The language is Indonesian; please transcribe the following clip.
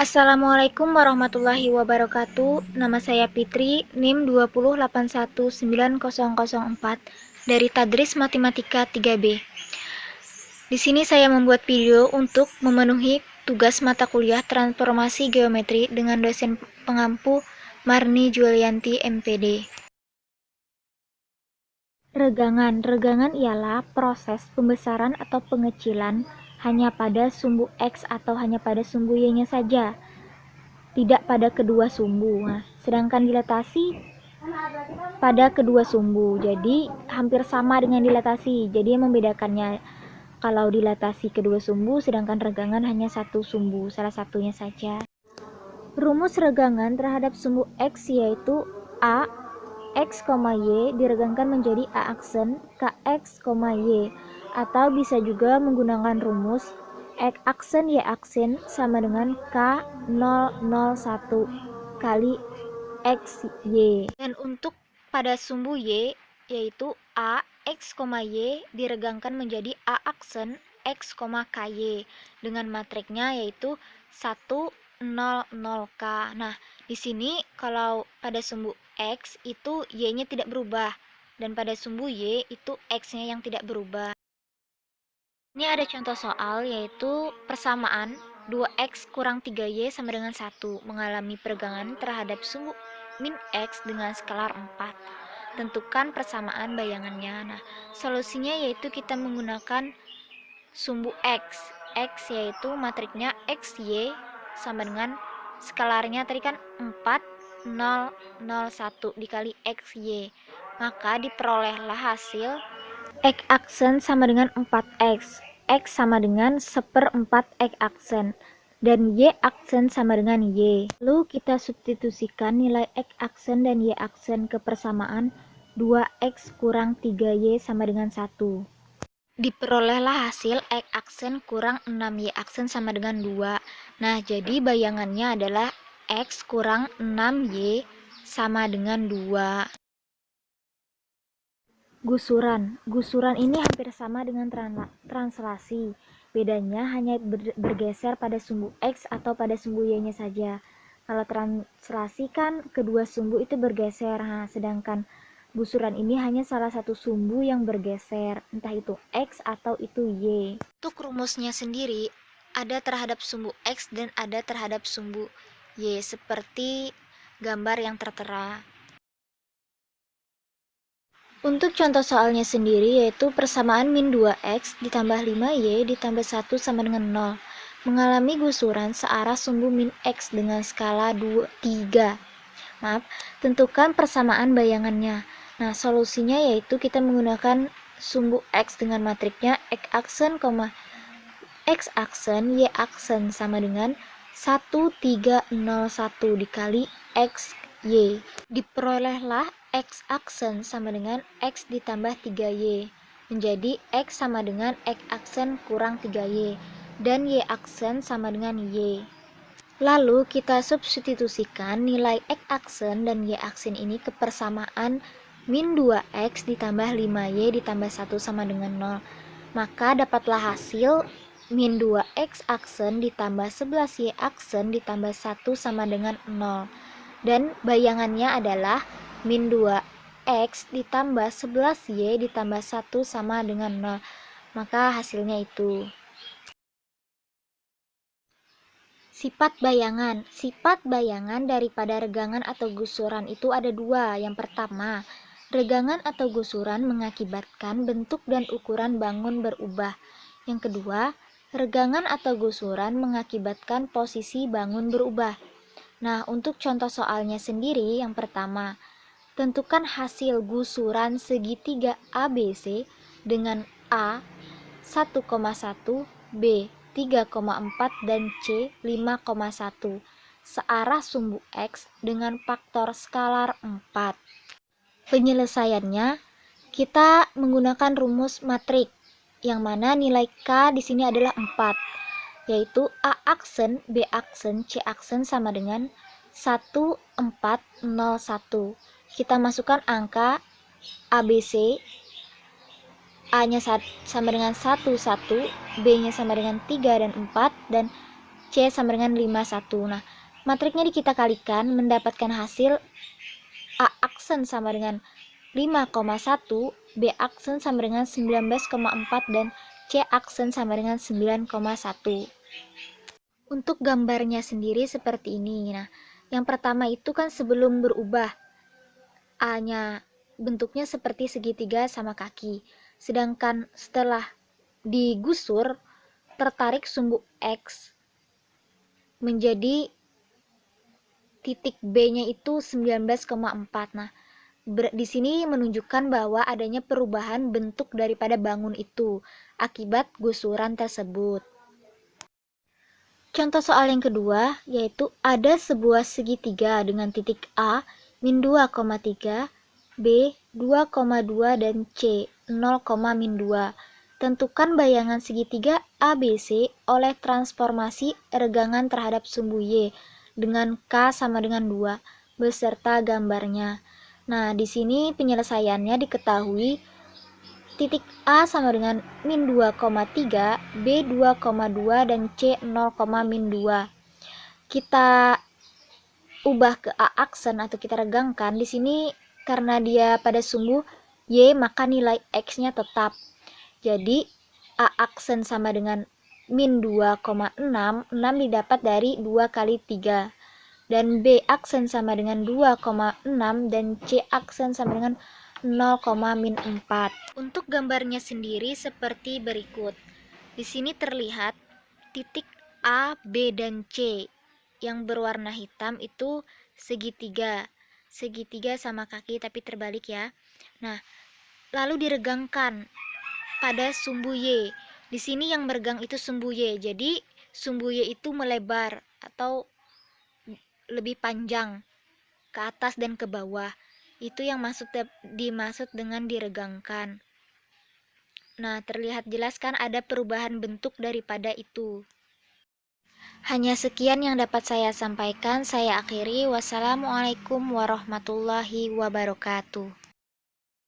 Assalamualaikum warahmatullahi wabarakatuh. Nama saya Fitri, NIM 208190004 dari Tadris Matematika 3B. Di sini saya membuat video untuk memenuhi tugas mata kuliah Transformasi Geometri dengan dosen pengampu Marni Julianti MPD. Regangan ialah proses pembesaran atau pengecilan hanya pada sumbu X atau hanya pada sumbu Y-nya saja, tidak pada kedua sumbu. Nah, sedangkan dilatasi pada kedua sumbu, jadi hampir sama dengan dilatasi. Jadi yang membedakannya, kalau dilatasi kedua sumbu, sedangkan regangan hanya satu sumbu, salah satunya saja. Rumus regangan terhadap sumbu X yaitu A X, Y diregangkan menjadi A aksen KX, Y, atau bisa juga menggunakan rumus X aksen Y aksen sama dengan K001 kali XY. Dan untuk pada sumbu Y yaitu A X, Y diregangkan menjadi A aksen X, KY dengan matriknya yaitu 1 0 0K. Nah, di sini kalau pada sumbu X itu Y-nya tidak berubah, dan pada sumbu Y itu X-nya yang tidak berubah. Ini ada contoh soal yaitu persamaan 2X kurang 3Y sama dengan 1 mengalami peregangan terhadap sumbu min X dengan skalar 4. Tentukan persamaan bayangannya. Nah, solusinya yaitu kita menggunakan sumbu X. X yaitu matriknya XY sama dengan skalarnya tadi kan 4 0 0 1 dikali XY, maka diperolehlah hasil X aksen sama dengan 4X, X sama dengan 1/4 X aksen, dan Y aksen sama dengan Y. Lalu kita substitusikan nilai X aksen dan Y aksen ke persamaan 2X kurang 3Y sama dengan 1. Diperolehlah hasil X aksen kurang 6Y aksen sama dengan 2. Nah, jadi bayangannya adalah X kurang 6Y sama dengan 2. Gusuran ini hampir sama dengan translasi. Bedanya hanya bergeser pada sumbu X atau pada sumbu Y-nya saja. Kalau translasi kan kedua sumbu itu bergeser, sedangkan gusuran ini hanya salah satu sumbu yang bergeser, entah itu X atau itu Y. Untuk rumusnya sendiri, ada terhadap sumbu X dan ada terhadap sumbu Y, seperti gambar yang tertera. Untuk contoh soalnya sendiri yaitu persamaan min 2X ditambah 5Y ditambah 1 sama dengan 0 mengalami gusuran searah sumbu min X dengan skala 3. Tentukan persamaan bayangannya. Nah, solusinya yaitu kita menggunakan sumbu X dengan matriknya X aksen, X aksen, Y aksen sama dengan 1301 dikali X, Y. Diperolehlah X aksen sama dengan X ditambah 3Y, menjadi X sama dengan X aksen kurang 3Y, dan Y aksen sama dengan Y. Lalu kita substitusikan nilai X aksen dan Y aksen ini ke persamaan min 2X ditambah 5Y ditambah 1 sama dengan 0. Maka dapatlah hasil min 2X aksen ditambah 11Y aksen ditambah 1 sama dengan 0. Dan bayangannya adalah min 2X ditambah 11Y ditambah 1 sama dengan 0. Maka hasilnya itu. Sifat bayangan daripada regangan atau gusuran itu ada dua. Yang pertama, regangan atau gusuran mengakibatkan bentuk dan ukuran bangun berubah. Yang kedua, regangan atau gusuran mengakibatkan posisi bangun berubah. Nah, untuk contoh soalnya sendiri, yang pertama, tentukan hasil gusuran segitiga ABC dengan A 1,1, B 3,4 dan C 5,1 searah sumbu X dengan faktor skalar 4. Penyelesaiannya kita menggunakan rumus matrik yang mana nilai K di sini adalah 4, yaitu A aksen, B aksen, C aksen sama dengan 1, 4, 0, 1. Kita masukkan angka ABC, A-nya sama dengan 1, 1, B-nya sama dengan 3 dan 4, dan C sama dengan 51. Nah, matriknya kita kalikan mendapatkan hasil A aksen sama dengan 5,1, B aksen sama dengan 19,4, dan C aksen sama dengan 9,1. Untuk gambarnya sendiri seperti ini. Nah, yang pertama itu kan sebelum berubah, A-nya bentuknya seperti segitiga sama kaki. Sedangkan setelah digusur, tertarik sumbu X menjadi titik B-nya itu 19,4. Nah, di sini menunjukkan bahwa adanya perubahan bentuk daripada bangun itu akibat gusuran tersebut. Contoh soal yang kedua yaitu ada sebuah segitiga dengan titik A min 2,3, B 2,2, dan C 0,-2. Tentukan bayangan segitiga ABC oleh transformasi regangan terhadap sumbu Y dengan K sama dengan 2 beserta gambarnya. Nah, di sini penyelesaiannya diketahui titik A sama dengan min 2,3, B 2,2, dan C 0,-2. Kita ubah ke A aksen atau kita regangkan. Di sini karena dia pada sumbu Y, maka nilai X-nya tetap. Jadi A aksen sama dengan min 2,6, 6 didapat dari 2 kali 3. Dan B aksen sama dengan 2,6, dan C aksen sama dengan 0,-4. Untuk gambarnya sendiri seperti berikut. Di sini terlihat titik A, B, dan C yang berwarna hitam itu segitiga. Segitiga sama kaki tapi terbalik ya. Nah, lalu diregangkan pada sumbu Y. Di sini yang meregang itu sumbu Y. Jadi sumbu Y itu melebar atau lebih panjang ke atas dan ke bawah. Itu yang dimaksud dengan diregangkan. Nah, terlihat jelas kan ada perubahan bentuk daripada itu. Hanya sekian yang dapat saya sampaikan. Saya akhiri. Wassalamualaikum warahmatullahi wabarakatuh.